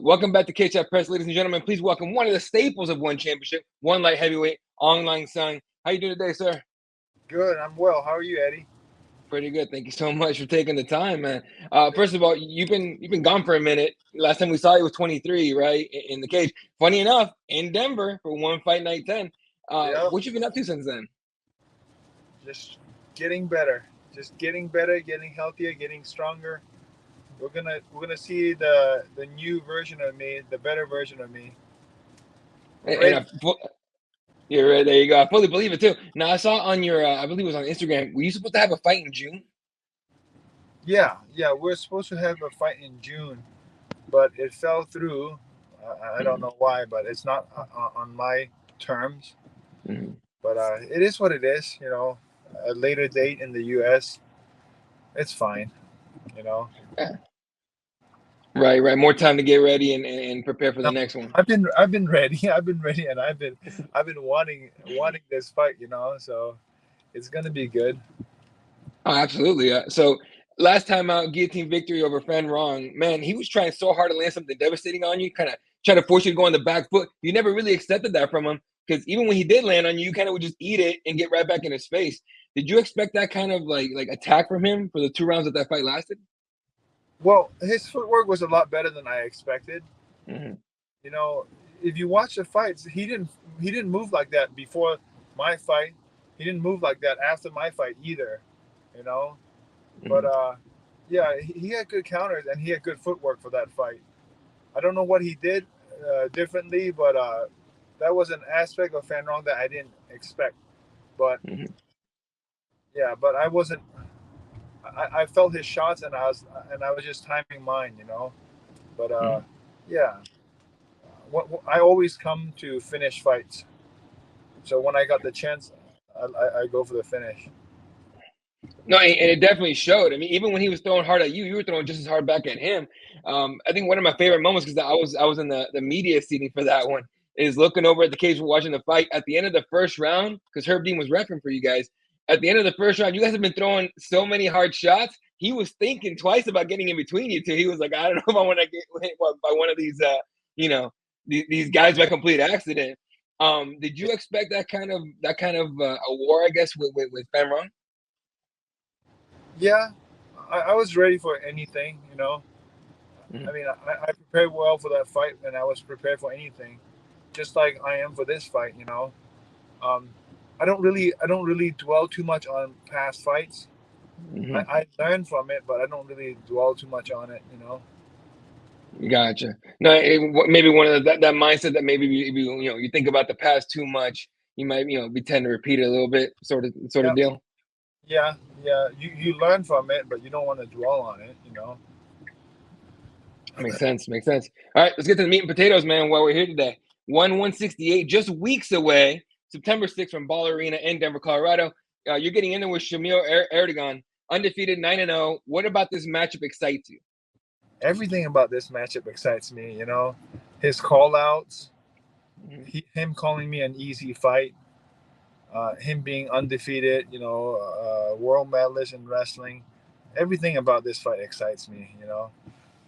Welcome back to KChat Press, ladies and gentlemen. Please welcome one of the staples of one championship, one light heavyweight, Aung Sung. How you doing today, sir? Good. I'm well. How are you, Eddie? Pretty good. Thank you so much for taking the time, man. First of all, you've been gone for a minute. Last time we saw you was 23, right, in the cage. Funny enough, in Denver for one fight night 10. Yeah. What you been up to since then? Just getting better. Just getting better, getting healthier, getting stronger. We're gonna see the new version of me, the better version of me. I'm And ready. you're right, there you go. I fully believe it too. Now I saw on your, I believe it was on Instagram. Were you supposed to have a fight in June? Yeah. We're supposed to have a fight in June, but it fell through. I don't Mhm, know why, but it's not on my terms. mhm. But it is what it is. A later date in the U.S. It's fine. You know. Right. More time to get ready and prepare for the No, next one. I've been ready. I've been ready, and I've been wanting this fight. So it's gonna be good. Oh, absolutely. So last time out, guillotine victory over Fan Rong. Man, he was trying so hard to land something devastating on you, kind of try to force you to go on the back foot. You never really accepted that from him because even when he did land on you, you kind of would just eat it and get right back in his face. Did you expect that kind of like attack from him for the 2 rounds that fight lasted? Well, his footwork was a lot better than I expected. Hmm. You know, if you watch the fights, he didn't move like that before my fight. He didn't move like that after my fight either. You know, but Hmm. yeah, he had good counters and he had good footwork for that fight. I don't know what he did differently, but that was an aspect of Fanrong that I didn't expect. But Hmm. yeah, but I wasn't. I felt his shots and I was just timing mine. But Hmm. yeah, I always come to finish fights. So when I got the chance, I go for the finish. No, and it definitely showed. I mean, even when he was throwing hard at you, you were throwing just as hard back at him. I think one of my favorite moments because I was in the media seating for that one is looking over at the cage, watching the fight at the end of the first round because Herb Dean was repping for you guys. At the end of the first round, you guys have been throwing so many hard shots. He was thinking twice about getting in between you two. He was like, I don't know if I want to get hit by one of these, you know, these guys by complete accident. Did you expect that kind of a war? I guess with Famron? Yeah, I was ready for anything. I Mhm. mean, I prepared well for that fight, and I was prepared for anything, just like I am for this fight. Um, I don't really dwell too much on past fights. Mhm. I learn from it, but I don't really dwell too much on it. Gotcha. No, maybe one of that mindset that maybe you think about the past too much, you might be tend to repeat it a little bit, sort of Yeah, deal. yeah. You learn from it, but you don't want to dwell on it. Makes sense. Makes sense. All right, let's get to the meat and potatoes, man. While we're here today, 168, just weeks away, September 6th from Ball Arena in Denver, Colorado. You're getting in there with Shamil Erdogan, undefeated 9-0. What about this matchup excites you? Everything about this matchup excites me. His call outs, Mhm. him calling me an easy fight, him being undefeated, world medalist in wrestling. Everything about this fight excites me.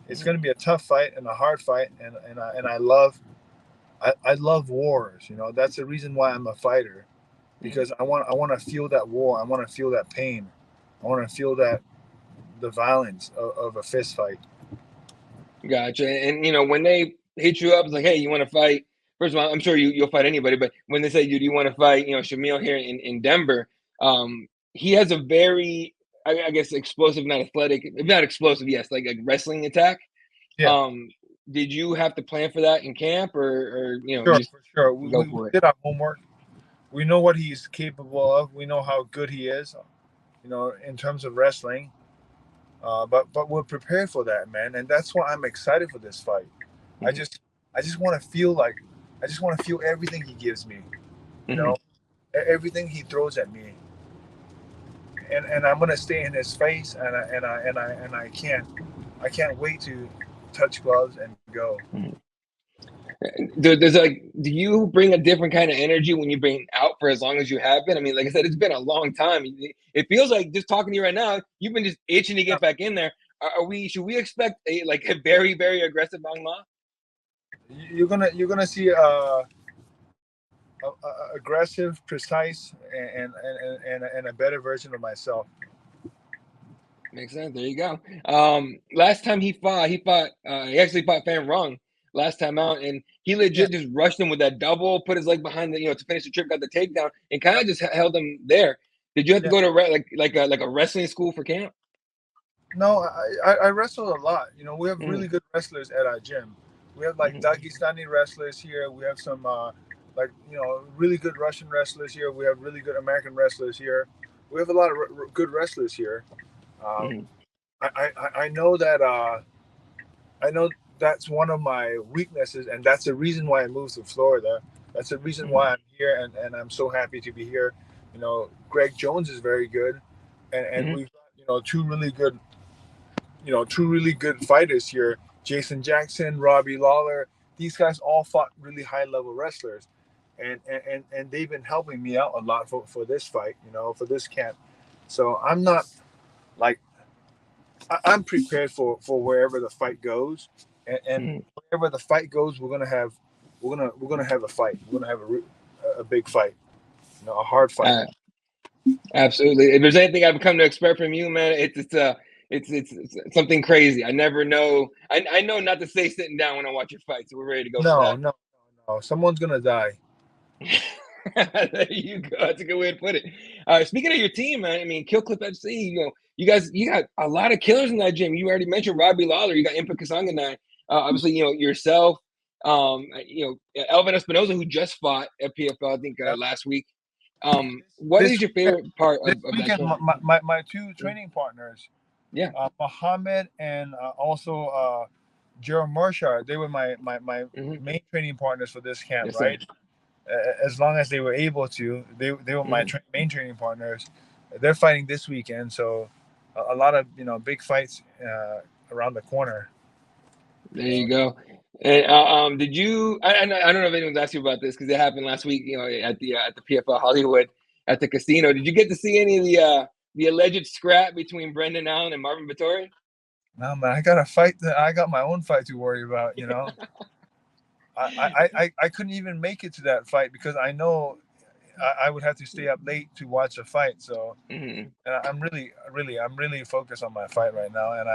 It's going to Mhm. be a tough fight and a hard fight, and I love wars. That's the reason why I'm a fighter, Mhm. because I want to feel that war. I want to feel that pain. I want to feel that the violence of a fist fight. Gotcha. And when they hit you up, it's like, hey, you want to fight? First of all, I'm sure you'll fight anybody, but when they say, do you want to fight, Shamil here in Denver, he has a very, I guess, explosive, not athletic, not explosive, yes, like wrestling attack. Yeah, Um, did you have to plan for that in camp, or you sure, just for sure. We, go we, we for it? did our homework. We know what he's capable of. We know how good he is. In terms of wrestling. But we're prepared for that, man, and that's why I'm excited for this fight. I Mhm. just I just want to feel like I just want to feel everything he gives me. You know, Mhm. everything he throws at me, and I'm gonna stay in his face, and I can't wait to touch gloves and go. Mhm. Do you bring a different kind of energy when you been out for as long as you have been? I mean, like I said, it's been a long time. It feels like just talking to you right now, you've been just itching to Yeah. get back in there. Should we expect a very, very aggressive Bang Ma? You're gonna see aggressive, precise, and a better version of myself. Makes sense. There you go. Last time he actually fought Fan Rong last time out, and he Yeah, legit just rushed him with that double, put his leg behind the, to finish the trip, got the takedown, and kind of just held him there. Did you have to yeah. go to like a wrestling school for camp? No, I wrestle a lot. We have Mm-hmm. really good wrestlers at our gym. We have like Mm-hmm. Dagestani wrestlers here. We have some like really good Russian wrestlers here. We have really good American wrestlers here. We have a lot of good wrestlers here. Um, Mm-hmm. I know that I know that's one of my weaknesses, and that's the reason why I moved to Florida. That's the reason why I'm here, and I'm so happy to be here. Greg Jones is very good, and Mm-hmm. we've got two really good fighters here. Jason Jackson, Robbie Lawler. These guys all fought really high level wrestlers, and they've been helping me out a lot for this fight. For this camp. So I'm not like I'm prepared for wherever the fight goes, and Mm-hmm. wherever the fight goes, we're gonna have a fight. We're gonna have a big fight, a hard fight. Uh, Absolutely. If there's anything I've come to expect from you, man, it's something crazy. I never know. I know not to stay sitting down when I watch your fight, so we're ready to go for No, that. no, no, no. Someone's gonna die. There you go. That's a good way to put it. Speaking of your team, man, I mean, Kill Clip FC, you got a lot of killers in that gym. You already mentioned Robbie Lawler. You got Impa Kasanganai. Obviously, yourself, Elvin Espinoza, who just fought at PFL, I think, Yep. last week. What This is your favorite part this of that weekend, camp? my two training partners, Yeah. Mohammed and also Gerald Marshard, they were my Hmm. main training partners for this camp, Yes, sir. right? As long as they were able to, they were my Hmm. main training partners. They're fighting this weekend, so a lot of big fights around the corner. There you go. And did you? I don't know if anyone's asked you about this because it happened last week. At the PFL Hollywood at the casino. Did you get to see any of the alleged scrap between Brendan Allen and Marvin Vettori? No, man, I got a fight. I got my own fight to worry about. I couldn't even make it to that fight because I know I would have to stay up late to watch a fight. So Hmm. I'm really focused on my fight right now, and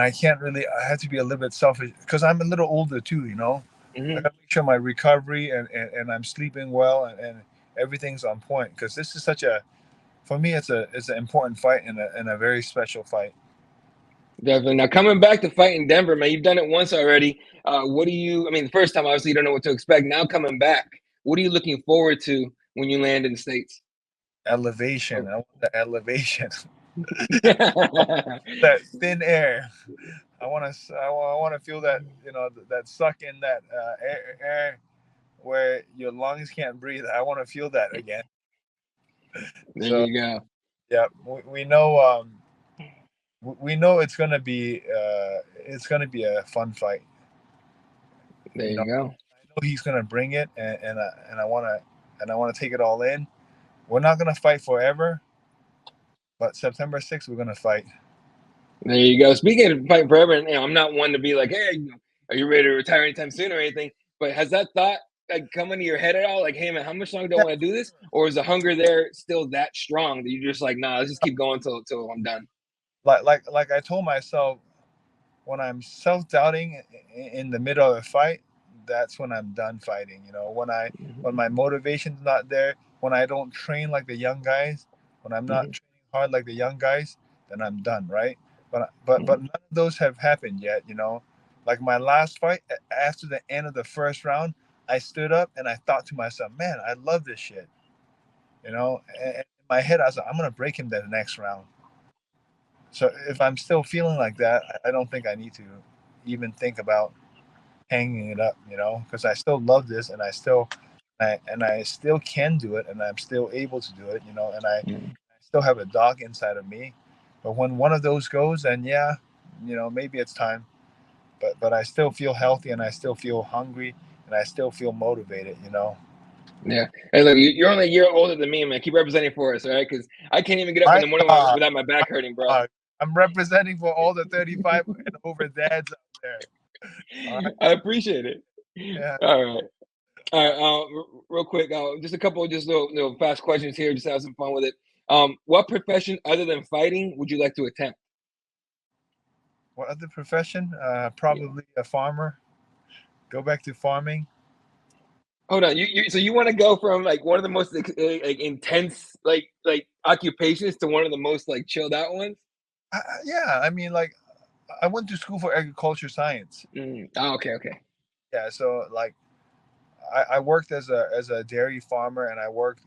I can't really. I have to be a little bit selfish because I'm a little older too. I Hmm. gotta make sure my recovery and I'm sleeping well and everything's on point because this is such a for me it's an important fight and a very special fight. Definitely. Now coming back to fight in Denver, man, you've done it once already. What do you? I mean, the first time obviously you don't know what to expect. Now coming back, what are you looking forward to when you land in the States? Elevation. Oh. I want the elevation. That thin air. I want to feel that that suck in that air where your lungs can't breathe. I want to feel that again. There So you go. yeah, we know it's gonna be a fun fight. There You know, you go. I know he's gonna bring it, and I wanna take it all in. We're not gonna fight forever, but September 6th we're gonna fight. There you go. Speaking of fighting forever, and I'm not one to be like, hey, are you ready to retire anytime soon or anything? But has that thought come into your head at all? Like, hey man, how much longer do I Yeah, want to do this? Or is the hunger there still that strong that you're just like, nah, let's just keep going till I'm done? like I told myself when I'm self-doubting in the middle of a fight, that's when I'm done fighting. When my motivation's not there, when I don't train like the young guys, when I'm not Hmm. training hard like the young guys, then I'm done, right? But none of those have happened yet. Like my last fight, after the end of the first round, I stood up and I thought to myself, man, I love this shit. And in my head, I was like, I'm gonna break him the next round. So if I'm still feeling like that, I don't think I need to even think about hanging it up, because I still love this and I still can do it and I'm still able to do it, and I still have a dog inside of me. But when one of those goes, then yeah, maybe it's time. But I still feel healthy and I still feel hungry and I still feel motivated. Yeah. Hey, look, you're only a year older than me, man. Keep representing for us, all right? Because I can't even get up in My the morning dog, without my back hurting, bro. I'm representing for all the 35 and over dads out there. All right. I appreciate it. Yeah. All right. All right. Real quick, just a couple of just little fast questions here. Just have some fun with it. What profession other than fighting would you like to attempt? What other profession? Yeah. Probably a farmer. Go back to farming. Hold on. So you want to go from like one of the most like intense like occupations to one of the most like chilled out ones? Yeah, I mean, like, I went to school for agriculture science. Oh, okay, okay. Yeah, so like, I worked as a dairy farmer, and I worked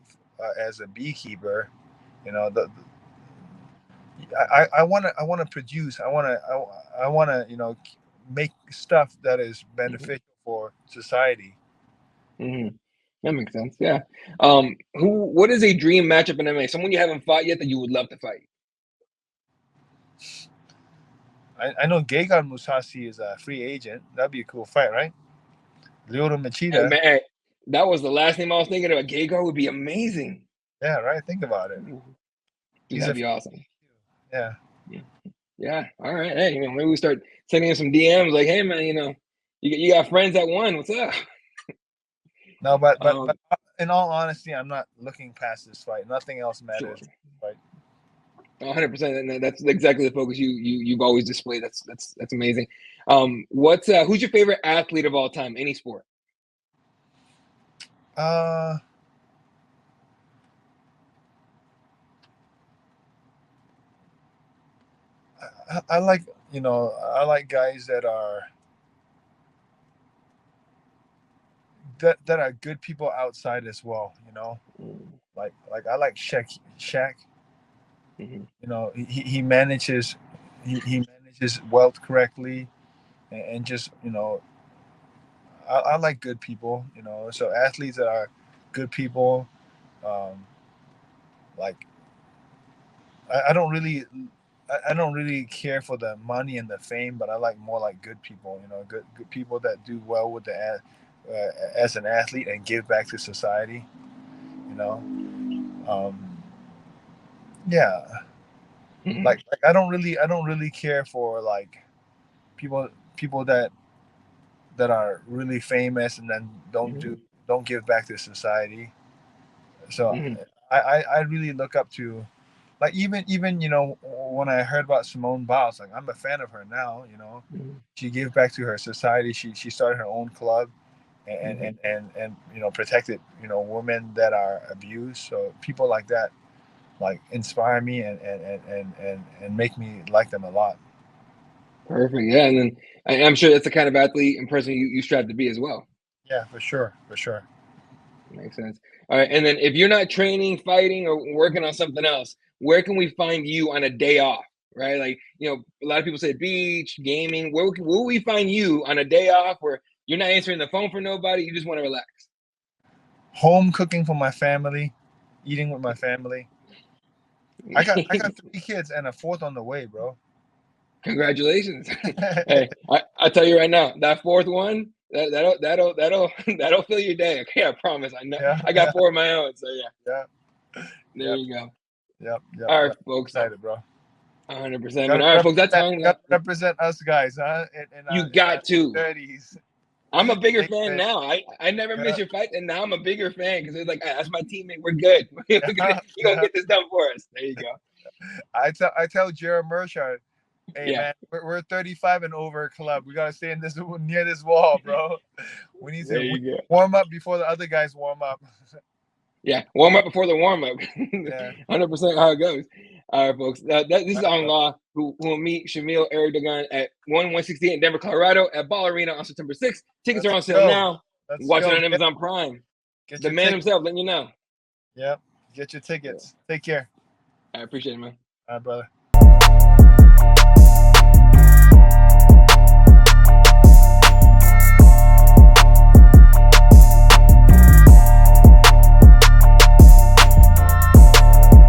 as a beekeeper. You know, I want to produce. I want to make stuff that is Hmm. beneficial for society. Hmm. That makes sense. Yeah. What is a dream matchup in MMA? Someone you haven't fought yet that you would love to fight? I know Gegard Mousasi is a free agent. That'd be a cool fight, right? Lyoto Hey, Machida. man, hey, that was the last name I was thinking about. Gegard would be amazing. Yeah, right. Think about it. Mhm. He's That'd a be awesome. yeah. Yeah. Yeah. All right. Hey, maybe we start sending in some DMs like, hey, man, you got friends that won. What's up? No, but Um, in all honesty, I'm not looking past this fight. Nothing else sure. matters. Right. 100%. And that's exactly the focus you've always displayed. That's amazing. Who's your favorite athlete of all time? Any sport? Uh, I like I like guys that are good people outside as well. Like I like Shaq. Mm-hmm. He manages he manages wealth correctly, and just I like good people. So athletes that are good people. Um, like I don't really I don't really care for the money and the fame, but I like more like good people. Good people that do well with as an athlete and give back to society. You know, um, yeah. Mm-hmm. Like I don't really care for like people that are really famous and then don't give back to society. So Mm-hmm. I really look up to, like, even when I heard about Simone Biles, like, I'm a fan of her now. Mm-hmm. She gave back to her society. She started her own club, and Mm-hmm. and and, and protected women that are abused. So people like that like inspire me and make me like them a lot. Perfect. Yeah, and then I'm sure that's the kind of athlete and person you strive to be as well. Yeah, for sure, for sure. Makes sense. All right, and then if you're not training, fighting, or working on something else, where can we find you on a day off? Right, like a lot of people say beach, gaming. Where will we find you on a day off where you're not answering the phone for nobody? You just want to relax. Home cooking for my family, eating with my family. I got 3 kids and a fourth on the way, bro. Congratulations. Hey, I tell you right now, that fourth one, that'll fill your day. Okay, I promise. I know Yeah, I got yeah, four of my own, so yeah, yeah, there yep, you go. yep, yep, All right, yep. folks, Excited, bro. 100%. Man. Gotta All right, folks, that's on. gotta represent us guys, huh? You In our got to. thirties. I'm a bigger Thanks, fan man. now. I never Yeah, miss your fight, and now I'm a bigger fan because it's like, "Ah, that's my teammate. We're good. You're yeah, gonna yeah. get this done for us." There you go. I tell Jared Mershard, hey Yeah, man, we're 35 and over club. We gotta stay in this near this wall, bro. there We you go. warm up before the other guys warm up. Yeah, warm up before the warm up. Yeah. 100% how it goes. All right, folks. This is All right, On bro. Law, who will meet Shamil Erdogan at 168 in Denver, Colorado, at Ball Arena on September 6th. Tickets are Let's on sale go. now. Let's Watch it go. on Amazon Prime. Get The your man ticket. himself letting you know. Yep. Get your Yeah, tickets. Take care. I appreciate it, man. All right, brother.